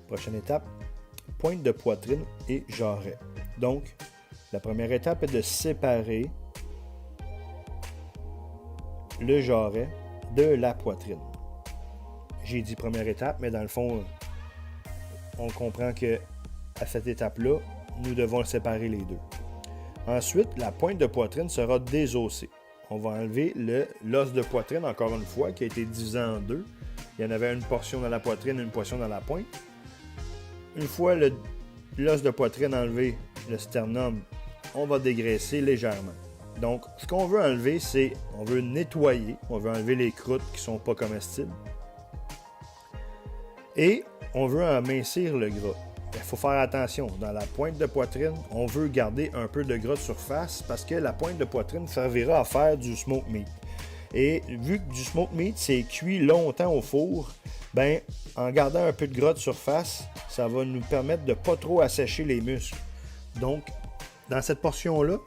Prochaine étape, pointe de poitrine et jarret. Donc, la première étape est de séparer le jarret de la poitrine. J'ai dit première étape, mais dans le fond, on comprend que à cette étape-là, nous devons séparer les deux. Ensuite, la pointe de poitrine sera désossée. On va enlever l'os de poitrine, encore une fois, qui a été divisé en deux. Il y en avait une portion dans la poitrine et une portion dans la pointe. Une fois l'os de poitrine enlevé, le sternum, on va dégraisser légèrement. Donc, ce qu'on veut enlever, c'est, on veut nettoyer, on veut enlever les croûtes qui ne sont pas comestibles. Et on veut amincir le gras. Il faut faire attention. Dans la pointe de poitrine, on veut garder un peu de gras de surface parce que la pointe de poitrine servira à faire du smoked meat. Et vu que du smoked meat, c'est cuit longtemps au four, ben, en gardant un peu de gras de surface, ça va nous permettre de ne pas trop assécher les muscles. Donc, dans cette portion-là,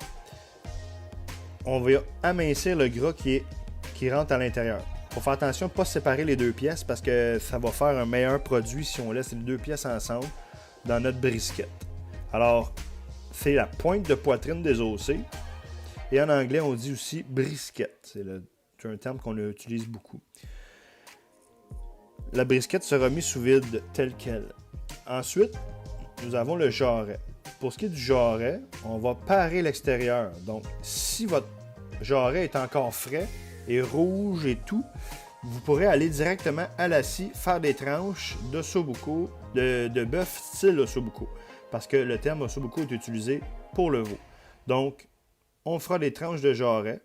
on va amincir le gras qui rentre à l'intérieur. Il faut faire attention de ne pas séparer les deux pièces parce que ça va faire un meilleur produit si on laisse les deux pièces ensemble dans notre brisket. Alors, c'est la pointe de poitrine désossée. Et en anglais, on dit aussi brisket. C'est un terme qu'on utilise beaucoup. La brisket sera mise sous vide telle qu'elle. Ensuite, nous avons le jarret. Pour ce qui est du jarret, on va parer l'extérieur. Donc, si votre jarret est encore frais et rouge et tout, vous pourrez aller directement à la scie, faire des tranches d'ossobuco, de bœuf style ossobuco. Parce que le terme ossobuco est utilisé pour le veau. Donc, on fera des tranches de jarret